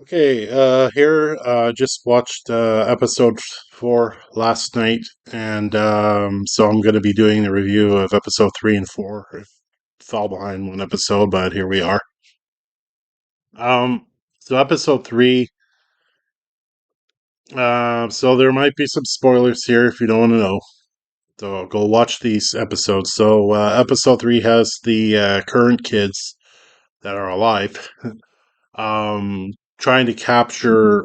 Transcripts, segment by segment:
Okay, here, just watched episode 4 last night, and so I'm going to be doing the review of episode 3 and 4. I fell behind one episode, but here we are. So episode 3, so there might be some spoilers here if you don't want to know. So go watch these episodes. So episode 3 has the current kids that are alive trying to capture,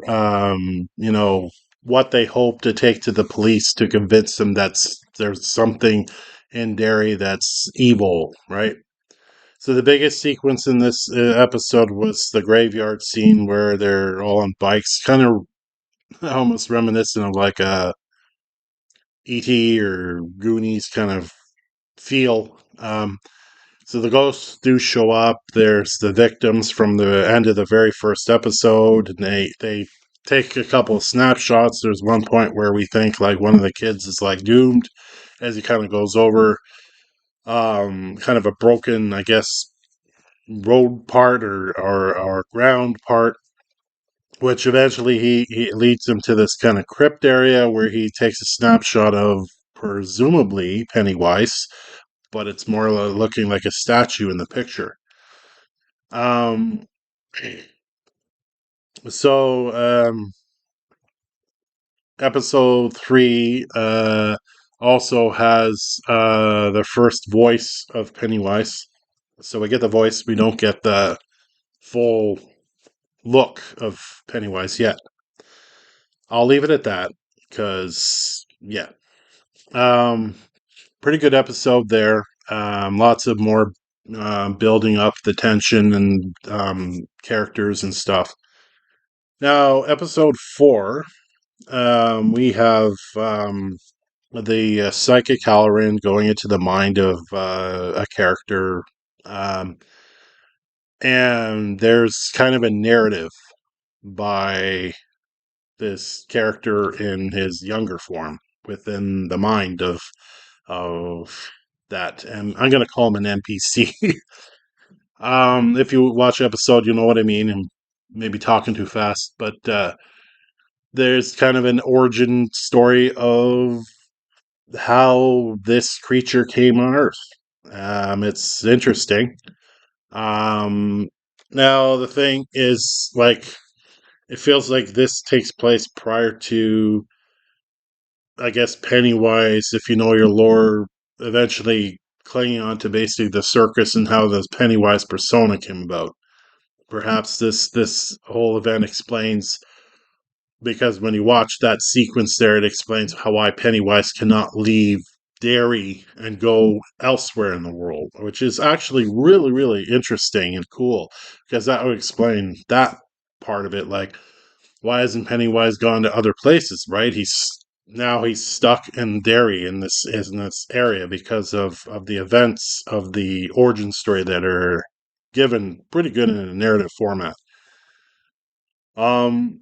what they hope to take to the police to convince them there's something in Derry that's evil, right? So the biggest sequence in this episode was the graveyard scene where they're all on bikes, kind of almost reminiscent of like a E.T. or Goonies kind of feel. So the ghosts do show up. There's the victims from the end of the very first episode, and they take a couple of snapshots. There's one point where we think like one of the kids is like doomed as he kind of goes over kind of a broken, I guess, road part or ground part, which eventually he leads him to this kind of crypt area where he takes a snapshot of presumably Pennywise, but it's more looking like a statue in the picture. Um, so episode 3 also has the first voice of Pennywise. So we get the voice, we don't get the full look of Pennywise yet. I'll leave it at that because yeah, um, pretty good episode there. Lots of more building up the tension and characters and stuff. Now, episode 4, we have the psychic Halloran going into the mind of a character, um, and there's kind of a narrative by this character in his younger form within the mind of that, and I'm going to call him an NPC. If you watch the episode, you know what I mean. I'm maybe talking too fast, but there's kind of an origin story of how this creature came on Earth. It's interesting. Um, Now the thing is, like, it feels like this takes place prior to, I guess, Pennywise, if you know your lore, eventually clinging on to basically the circus and how the Pennywise persona came about. Perhaps this whole event explains, because when you watch that sequence there, it explains how why Pennywise cannot leave Derry and go elsewhere in the world, which is actually really, really interesting and cool, because that would explain that part of it. Like, why hasn't Pennywise gone to other places? Right? He's stuck in Derry in this area because of the events of the origin story that are given pretty good in a narrative format. Um,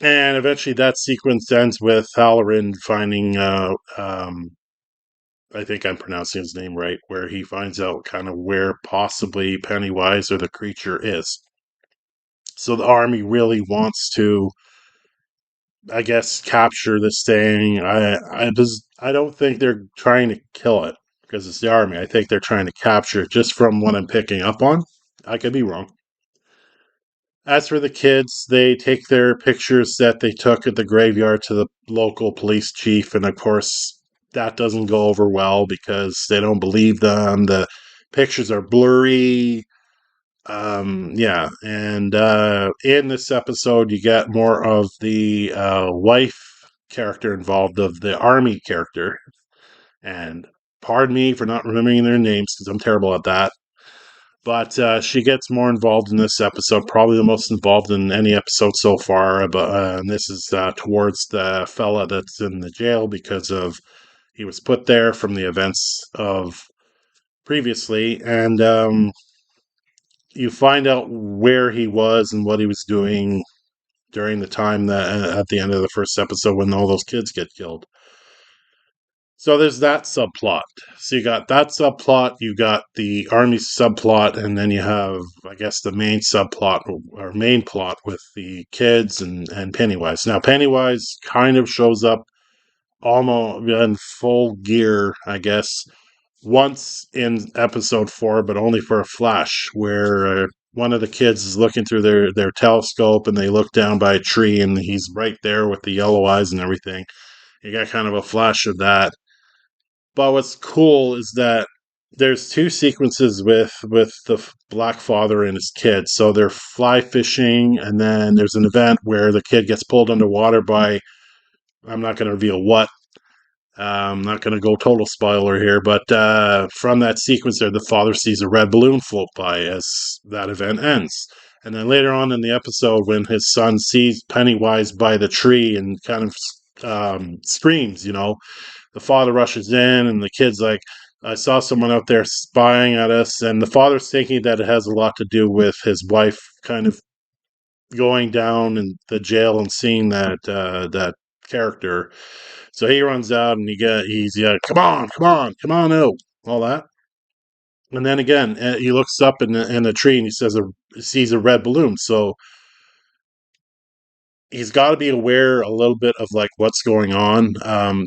And eventually that sequence ends with Halloran finding, I think I'm pronouncing his name right, where he finds out kind of where possibly Pennywise or the creature is. So the army really wants to, I guess, capture this thing. I don't think they're trying to kill it because it's the army. I think they're trying to capture it just from what I'm picking up on. I could be wrong. As for the kids, they take their pictures that they took at the graveyard to the local police chief, and of course, that doesn't go over well because they don't believe them. The pictures are blurry. Yeah, and in this episode, you get more of the wife character involved of the army character, and pardon me for not remembering their names because I'm terrible at that. But she gets more involved in this episode, probably the most involved in any episode so far. But and this is towards the fella that's in the jail because of he was put there from the events of previously, and you find out where he was and what he was doing during the time that at the end of the first episode when all those kids get killed. So there's that subplot. So you got that subplot, you got the army subplot, and then you have, I guess, the main subplot or main plot with the kids and Pennywise. Now Pennywise kind of shows up almost in full gear, I guess, once in episode 4, but only for a flash, where one of the kids is looking through their telescope and they look down by a tree and he's right there with the yellow eyes and everything. You got kind of a flash of that. But what's cool is that there's two sequences with the black father and his kid. So they're fly fishing, and then there's an event where the kid gets pulled underwater by, I'm not going to reveal what. I'm not going to go total spoiler here, but from that sequence there, the father sees a red balloon float by as that event ends. And then later on in the episode, when his son sees Pennywise by the tree and kind of screams, the father rushes in, and the kid's like, I saw someone out there spying at us. And the father's thinking that it has a lot to do with his wife kind of going down in the jail and seeing that character. So he runs out and he's yeah, come on out, all that. And then again, he looks up in the tree and he sees a red balloon. So he's got to be aware a little bit of like what's going on.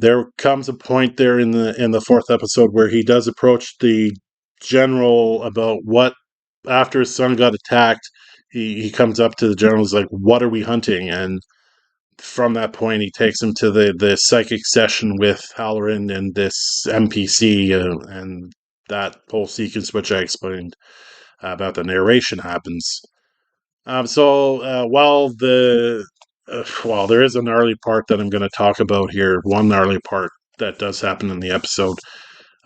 There comes a point there in the fourth episode where he does approach the general about what, after his son got attacked. He comes up to the general. He's like, "What are we hunting?" And from that point, he takes him to the psychic session with Halloran and this NPC, and that whole sequence, which I explained about the narration, happens. While there is a gnarly part that I'm going to talk about here, one gnarly part that does happen in the episode.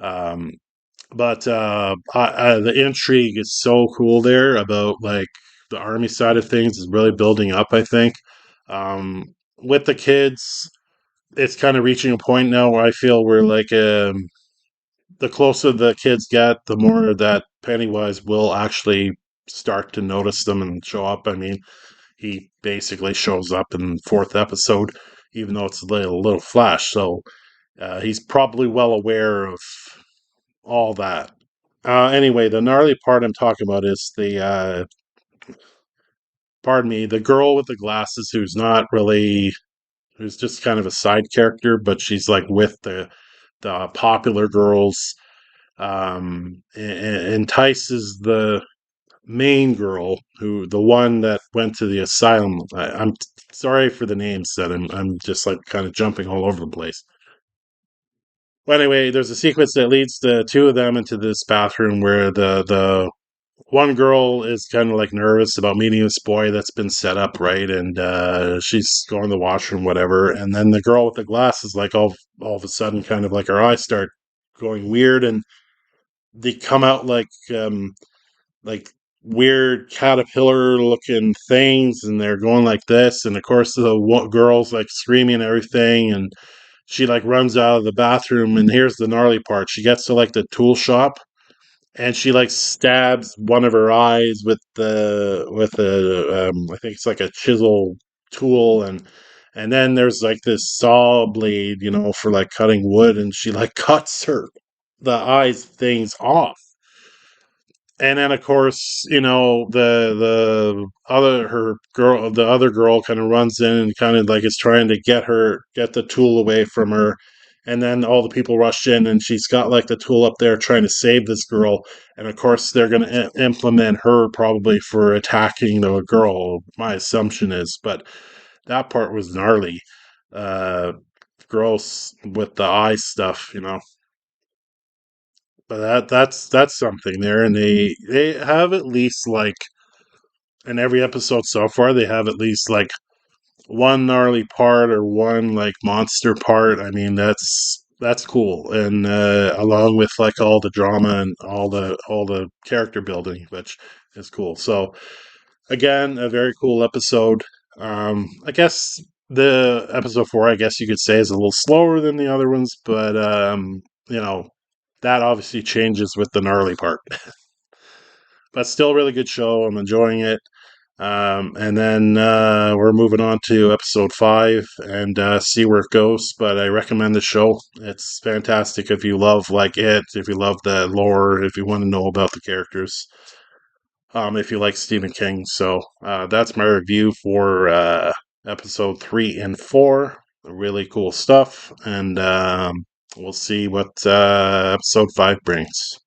Um, but the intrigue is so cool there about like the army side of things is really building up, I think. Um, with the kids, it's kind of reaching a point now where I feel we're like the closer the kids get, the more that Pennywise will actually start to notice them and show up. I mean, he basically shows up in fourth episode, even though it's a little flash. So he's probably well aware of all that. Anyway, the gnarly part I'm talking about is pardon me, the girl with the glasses who's just kind of a side character, but she's like with the popular girls, entices the main girl, the one that went to the asylum. I'm sorry for the names that I'm just like kind of jumping all over the place. Well, anyway, there's a sequence that leads the two of them into this bathroom where the one girl is kind of like nervous about meeting this boy that's been set up, right, and she's going to the washroom, whatever, and then the girl with the glasses, like all of a sudden, kind of like her eyes start going weird, and they come out like weird caterpillar looking things, and they're going like this, and of course the girl's like screaming and everything, and she like runs out of the bathroom, and here's the gnarly part: she gets to like the tool shop, and she like stabs one of her eyes with a I think it's like a chisel tool, and then there's like this saw blade, for like cutting wood, and she like cuts the eyes things off. And then of course, the other girl kind of runs in and kind of like is trying to get the tool away from her. And then all the people rush in, and she's got like the tool up there trying to save this girl. And of course, they're going to implement her probably for attacking the girl. My assumption is, but that part was gnarly, uh, gross with the eye stuff. But that's something there, and they have at least like in every episode so far, they have at least like one gnarly part or one like monster part. I mean, that's cool, and along with like all the drama and all the character building, which is cool. So again, a very cool episode. I guess the episode 4, I guess you could say, is a little slower than the other ones, but you know that obviously changes with the gnarly part. But still, a really good show. I'm enjoying it. And then we're moving on to episode 5 and see where it goes. But I recommend the show. It's fantastic if you love like it, if you love the lore, if you want to know about the characters, if you like Stephen King. So that's my review for episode 3 and 4. Really cool stuff. And we'll see what episode 5 brings.